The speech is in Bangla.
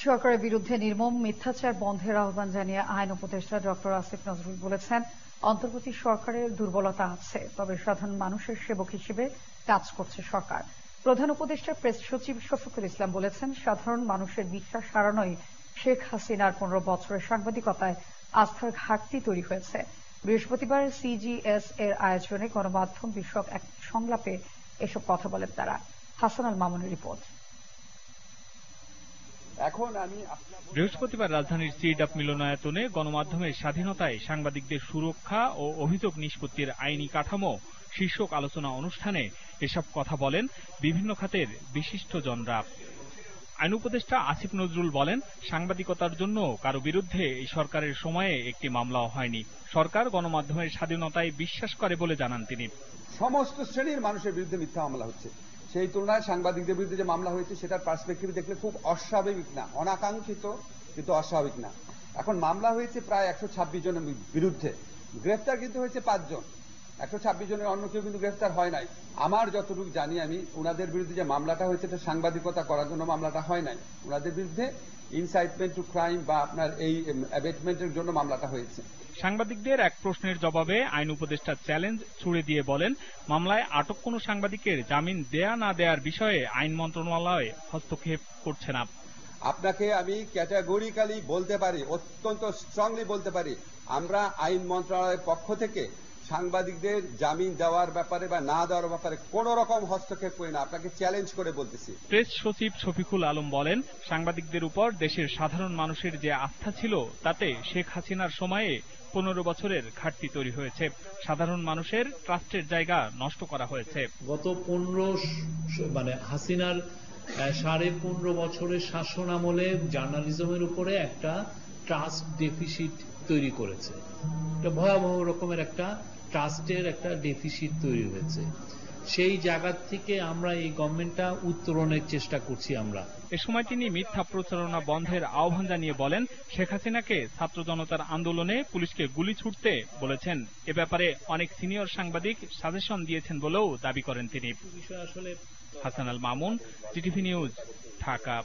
সরকারের বিরুদ্ধে নির্মম মিথ্যাচার বন্ধের আহ্বান জানিয়ে আইন উপদেষ্টা ডক্টর আসিফ নজরুল বলেছেন, অন্তর্বর্তী সরকারের দুর্বলতা আছে, তবে সাধারণ মানুষের সেবক হিসেবে কাজ করছে সরকার। প্রধান উপদেষ্টা প্রেস সচিব শফিকুল ইসলাম বলেছেন, সাধারণ মানুষের বিশ্বাস হারানোই শেখ হাসিনার 15 বছরের সাংবাদিকতায় আস্থার ঘাটতি তৈরি হয়েছে। বৃহস্পতিবার সিজিএস এর আয়োজনে গণমাধ্যম বিষয়ক এক সংলাপে এসব কথা বলেন তারা। হাসান আল মামুনের রিপোর্ট। বৃহস্পতিবার রাজধানীর সিডাপ মিলনায়তনে গণমাধ্যমের স্বাধীনতায় সাংবাদিকদের সুরক্ষা ও অভিযোগ নিষ্পত্তির আইনি কাঠামো শীর্ষক আলোচনা অনুষ্ঠানে এসব কথা বলেন বিভিন্ন খাতের বিশিষ্টজনরা। আইন উপদেষ্টা আসিফ নজরুল বলেন, সাংবাদিকতার জন্য কারো বিরুদ্ধে এই সরকারের সময়ে একটি মামলাও হয়নি। সরকার গণমাধ্যমের স্বাধীনতায় বিশ্বাস করে বলে জানান তিনি। সমস্ত শ্রেণীর মানুষের বিরুদ্ধে মিথ্যা মামলা হচ্ছে, সেই তুলনায় সাংবাদিকদের বিরুদ্ধে যে মামলা হয়েছে সেটার পার্সপেক্টিভ দেখলে খুব অস্বাভাবিক না, অনাকাঙ্ক্ষিত কিন্তু অস্বাভাবিক না। এখন মামলা হয়েছে প্রায় 126 জনের বিরুদ্ধে, গ্রেফতার কিন্তু হয়েছে 5 জন। 126 জনের অন্য কেউ কিন্তু গ্রেফতার হয় নাই। আমার যতটুকু জানি আমি, ওনাদের বিরুদ্ধে যে মামলাটা হয়েছে এটা সাংবাদিকতা করার জন্য মামলাটা হয় নাই, ওনাদের বিরুদ্ধে ইনসাইটমেন্ট টু ক্রাইম বা আপনার এই অ্যাবেটমেন্টের জন্য মামলাটা হয়েছে। সাংবাদিকদের এক প্রশ্নের জবাবে আইন উপদেষ্টা চ্যালেঞ্জ ছুড়ে দিয়ে বলেন, মামলায় আটক কোন সাংবাদিকের জামিন দেয়া না দেওয়ার বিষয়ে আইন মন্ত্রণালয় হস্তক্ষেপ করছে না। আপনাকে আমি ক্যাটাগরিক্যালি বলতে পারি, অত্যন্ত স্ট্রংলি বলতে পারি, আমরা আইন মন্ত্রণালয়ের পক্ষ থেকে সাংবাদিকদের জামিন দেওয়ার ব্যাপারে বা না দেওয়ার ব্যাপারে কোন রকম হস্তক্ষেপ করি না, আপনাকে চ্যালেঞ্জ করে বলতেছি। প্রেস সচিব শফিকুল আলম বলেন, সাংবাদিকদের উপর দেশের সাধারণ মানুষের যে আস্থা ছিল তাতে শেখ হাসিনার সময়ে 15 বছরের ঘাটতি তৈরি হয়েছে। সাধারণ মানুষের ট্রাস্টের জায়গা নষ্ট করা হয়েছে। গত 15 হাসিনার 15.5 বছরের শাসন আমলে জার্নালিজমের উপরে একটা ট্রাস্ট ডেফিসিট তৈরি করেছে। এটা ভয়াবহ রকমের একটা ট্রাস্টের একটা ডেফিসিট তৈরি হয়েছে। সেই জায়গা থেকে আমরা এই গভর্নমেন্টটা উত্তরণের চেষ্টা করছি। আমরা এ সময় তিনি মিথ্যা প্রচারণা বন্ধের আহ্বান জানিয়ে বলেন, শেখ হাসিনাকে ছাত্র জনতার আন্দোলনে পুলিশকে গুলি ছুড়তে বলেছেন। এ ব্যাপারে অনেক সিনিয়র সাংবাদিক সাজেশন দিয়েছেন বলেও দাবি করেন তিনি। Hasan Al Mamun, GTV news, Dhaka.